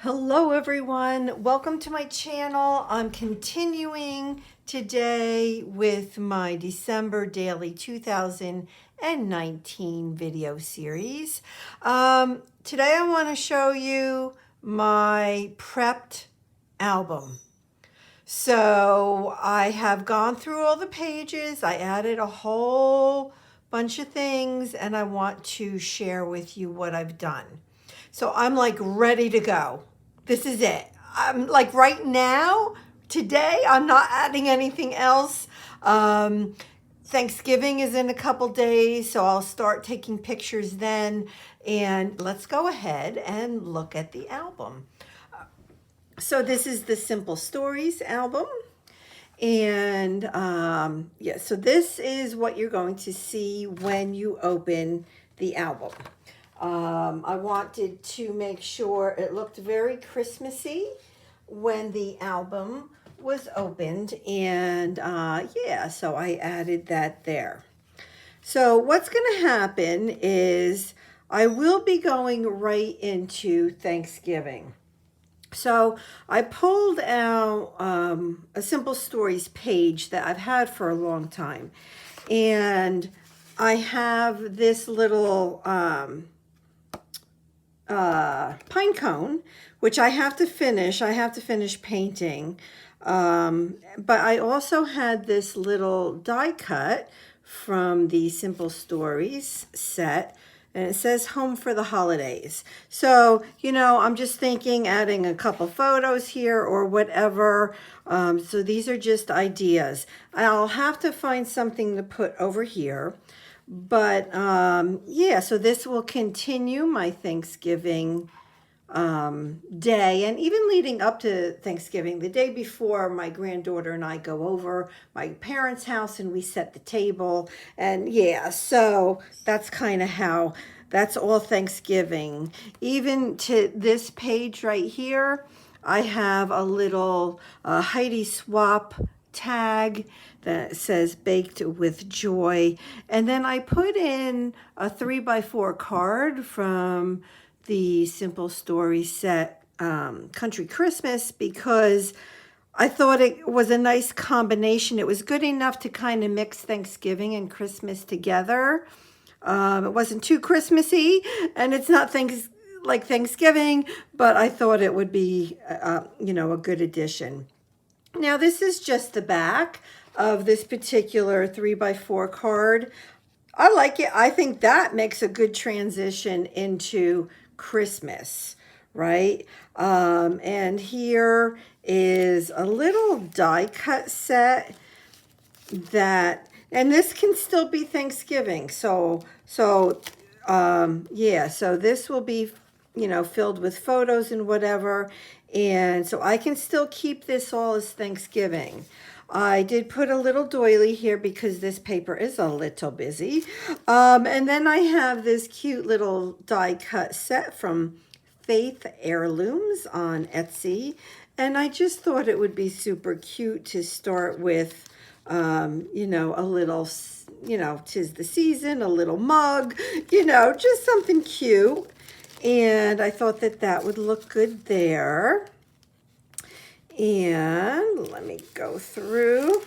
Hello everyone, welcome to my channel. I'm continuing today with my December daily 2019 video series. Today I want to show you my prepped album. So I have gone through all the pages. I added a whole bunch of things and I want to share with you what I've done. So I'm like ready to go. This is it. I'm like right now, today, I'm not adding anything else. Thanksgiving is in a couple days, so I'll start taking pictures then. And let's go ahead and look at the album. So this is the Simple Stories album. And yeah, so this is what you're going to see when you open the album. I wanted to make sure it looked very Christmassy when the album was opened. And yeah, so I added that there. So what's going to happen is I will be going right into Thanksgiving. So I pulled out a Simple Stories page that I've had for a long time. And I have this little pine cone, which I have to finish. I have to finish painting. But I also had this little die cut from the Simple Stories set. And it says home for the holidays. So, you know, I'm just thinking adding a couple photos here or whatever. So these are just ideas. I'll have to find something to put over here. But yeah, so this will continue my Thanksgiving day, and even leading up to Thanksgiving, the day before, my granddaughter and I go over my parents' house and we set the table. And yeah, so that's kind of how that's all Thanksgiving. Even to this page right here, I have a little Heidi Swap tag that says baked with joy. And then I put in a 3x4 card from the Simple Story set Country Christmas because I thought it was a nice combination. It was good enough to kind of mix Thanksgiving and Christmas together. It wasn't too Christmassy and it's not like Thanksgiving, but I thought it would be, you know, a good addition. Now this is just the back of this particular 3x4 card. I like it. I think that makes a good transition into Christmas, right? And here is a little die cut set that, and this can still be Thanksgiving. Yeah, so this will be, you know, filled with photos and whatever. And so I can still keep this all as Thanksgiving. I did put a little doily here because this paper is a little busy. And then I have this cute little die cut set from Faith Heirlooms on Etsy. And I just thought it would be super cute to start with, you know, a little, you know, 'tis the season, a little mug, you know, just something cute. And I thought that that would look good there. And let me go through,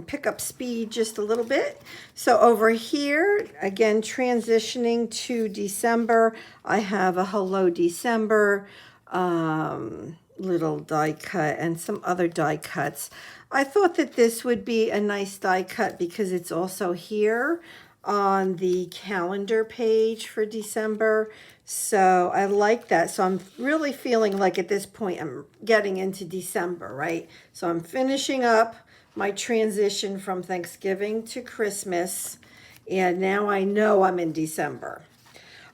pick up speed just a little bit. So over here, again, transitioning to December, I have a Hello December little die cut and some other die cuts. I thought that this would be a nice die cut because it's also here on the calendar page for December. So I like that. So I'm really feeling like at this point I'm getting into December, right? So I'm finishing up my transition from Thanksgiving to Christmas. And now I know I'm in December.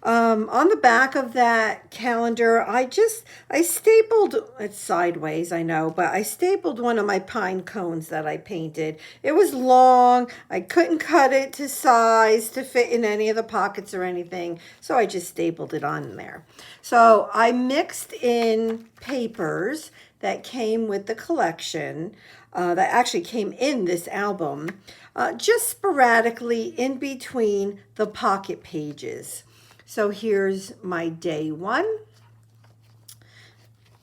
On the back of that calendar, I stapled, it's sideways, I know, but I stapled one of my pine cones that I painted. It was long. I couldn't cut it to size to fit in any of the pockets or anything, so I just stapled it on there. So I mixed in papers that came with the collection, that actually came in this album, just sporadically in between the pocket pages. So here's my day one.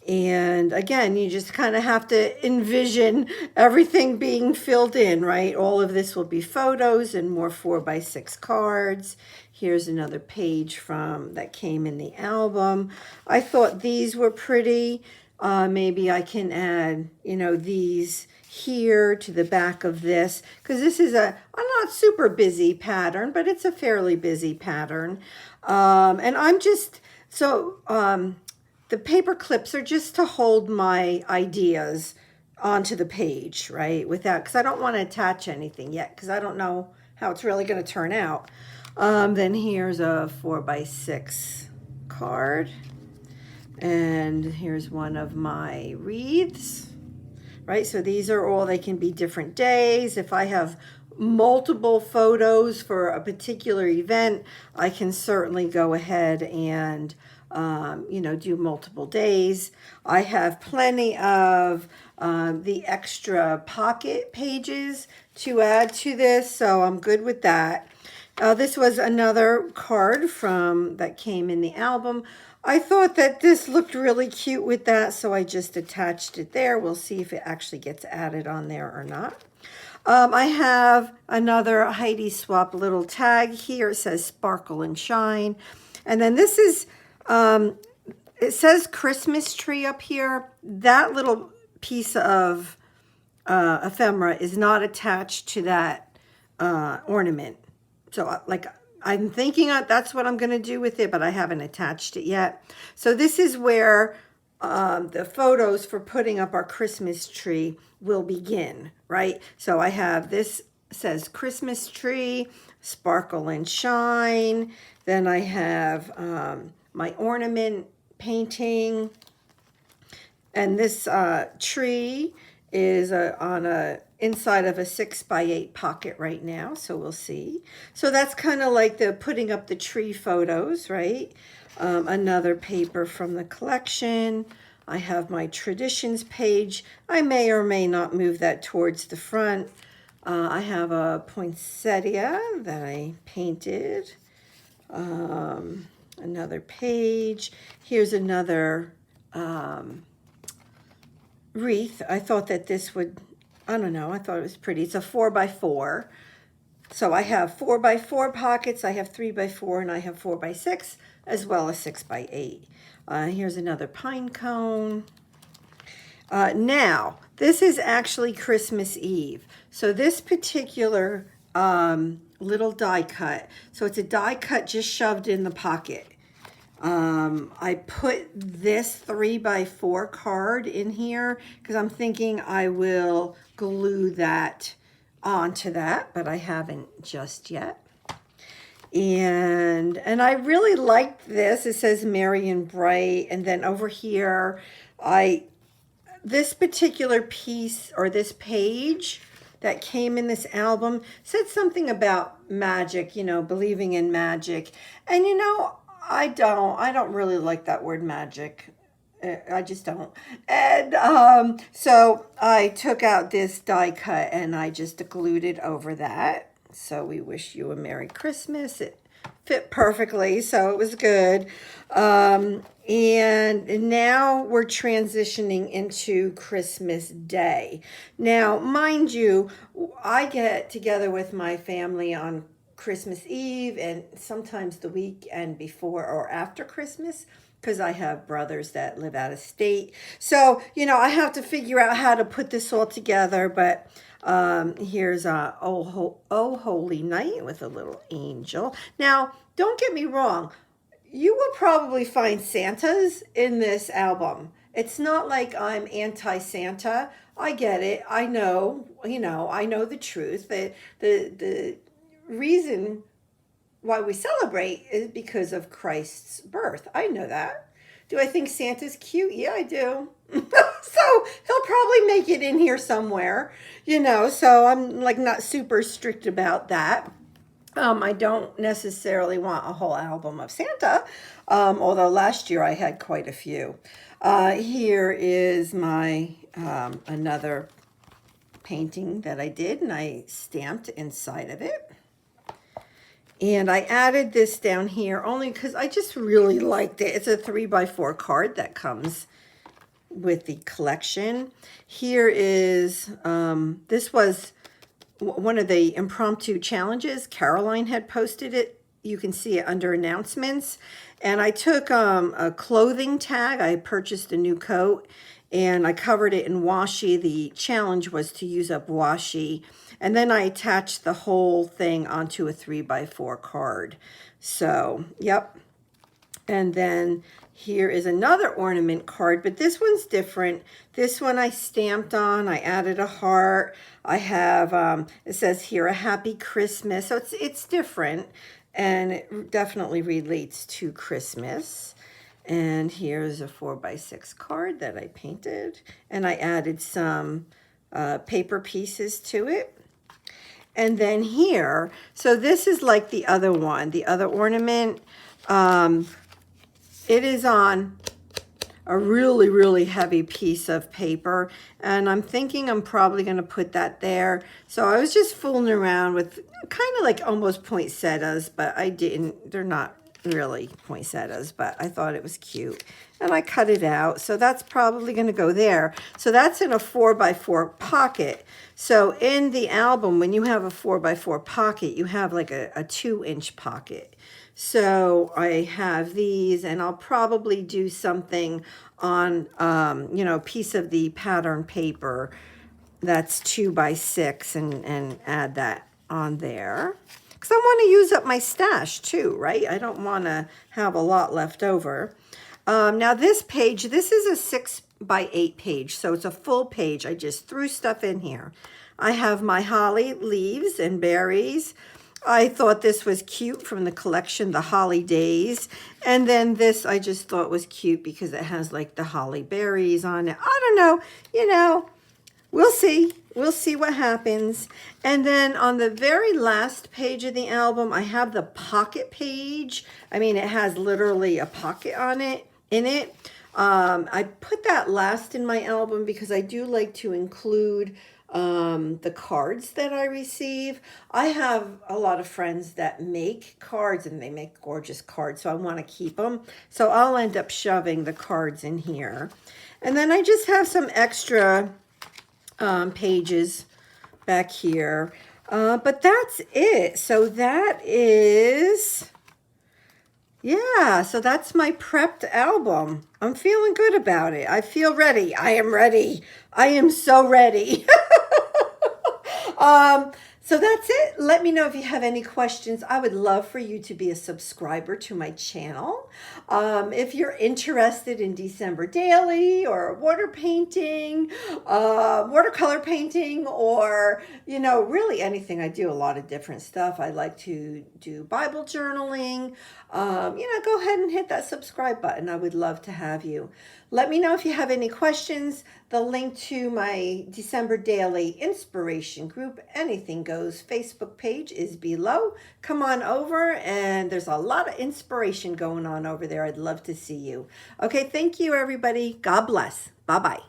And again, you just kind of have to envision everything being filled in, right? All of this will be photos and more 4x6 cards. Here's another page from that came in the album. I thought these were pretty. Maybe I can add, these here to the back of this, because this is a not super busy pattern, but it's a fairly busy pattern. And I'm just, the paper clips are just to hold my ideas onto the page, right? Without, because I don't want to attach anything yet, because I don't know how it's really going to turn out. Then here's a 4x6 card. And here's one of my wreaths, right? So these are all, they can be different days. If I have multiple photos for a particular event, I can certainly go ahead and, do multiple days. I have plenty of the extra pocket pages to add to this, so I'm good with that. This was another card that came in the album. I thought that this looked really cute with that, so I just attached it there. We'll see if it actually gets added on there or not. I have another Heidi Swap little tag here. It says Sparkle and Shine. And then this is, it says Christmas tree up here. That little piece of ephemera is not attached to that ornament. So I'm thinking that's what I'm going to do with it, but I haven't attached it yet. So this is where the photos for putting up our Christmas tree will begin, right? So I have this, says Christmas tree, Sparkle and Shine. Then I have my ornament painting. And this tree is on a inside of a 6x8 pocket right now, so we'll see. So that's kind of like the putting up the tree photos, right? Another paper from the collection. I have my traditions page. I may or may not move that towards the front. I have a poinsettia that I painted. Another page. Here's another wreath. I thought that this would, I don't know, I thought it was pretty. It's a 4x4. So I have 4x4 pockets, I have 3x4, and I have 4x6, as well as 6x8. Here's another pine cone. Now, this is actually Christmas Eve. So this particular little die cut, so it's a die cut just shoved in the pocket. I put this 3x4 card in here because I'm thinking I will glue that onto that, but I haven't just yet. And I really liked this. It says Merry and Bright. And then over here, this particular piece or this page that came in this album said something about magic, believing in magic. And I don't really like that word magic. I just don't. And so I took out this die cut and I just glued it over that. So we wish you a Merry Christmas. It fit perfectly, so it was good. And now we're transitioning into Christmas Day. Now, mind you, I get together with my family on Christmas Eve and sometimes the weekend before or after Christmas, because I have brothers that live out of state. So, I have to figure out how to put this all together, but here's Oh Holy Night with a little angel. Now, don't get me wrong. You will probably find Santas in this album. It's not like I'm anti-Santa. I get it. I know, I know the truth. The reason why we celebrate is because of Christ's birth. I know that. Do I think Santa's cute? Yeah, I do. So he'll probably make it in here somewhere, so I'm not super strict about that. I don't necessarily want a whole album of Santa, although last year I had quite a few. Here is my another painting that I did, and I stamped inside of it. And I added this down here only because I just really liked it. It's a 3x4 card that comes with the collection. Here is, this was one of the impromptu challenges. Caroline had posted it. You can see it under announcements. And I took a clothing tag. I purchased a new coat and I covered it in washi. The challenge was to use up washi. And then I attached the whole thing onto a 3x4 card. So, yep. And then here is another ornament card, but this one's different. This one I stamped on. I added a heart. I have, it says here, a happy Christmas. So it's different, and it definitely relates to Christmas. And here's a 4x6 card that I painted, and I added some paper pieces to it. And then here, so this is like the other one, the other ornament. It is on a really, really heavy piece of paper, and I'm thinking I'm probably going to put that there. So I was just fooling around with kind of like almost poinsettias, but I didn't. They're not really poinsettias, but I thought it was cute. And I cut it out, so that's probably going to go there. So that's in a 4x4 pocket. So in the album, when you have a 4x4 pocket, you have like a 2-inch pocket. So I have these, and I'll probably do something on, you know, a piece of the pattern paper that's 2x6 and add that on there. Because I want to use up my stash too, right? I don't want to have a lot left over. Now this page, this is a 6x8 page, so it's a full page. I just threw stuff in here. I have my holly leaves and berries. I thought this was cute from the collection, the Holly Days. And then this I just thought was cute because it has like the holly berries on it. I don't know, you know, we'll see. We'll see what happens. And then on the very last page of the album, I have the pocket page. I mean, it has literally a pocket on it, in it. I put that last in my album because I do like to include the cards that I receive. I have a lot of friends that make cards, and they make gorgeous cards, so I want to keep them. So I'll end up shoving the cards in here. And then I just have some extra pages back here. But that's it. So that is, yeah, so that's my prepped album. I'm feeling good about it. I feel ready. I am ready. I am so ready. So that's it. Let me know if you have any questions. I would love for you to be a subscriber to my channel. If you're interested in December Daily or water painting, watercolor painting, or, you know, really anything. I do a lot of different stuff. I like to do Bible journaling. You know, go ahead and hit that subscribe button. I would love to have you. Let me know if you have any questions. The link to my December Daily Inspiration Group, Anything Goes Facebook page is below. Come on over, and there's a lot of inspiration going on over there. I'd love to see you. Okay, thank you, everybody. God bless. Bye-bye.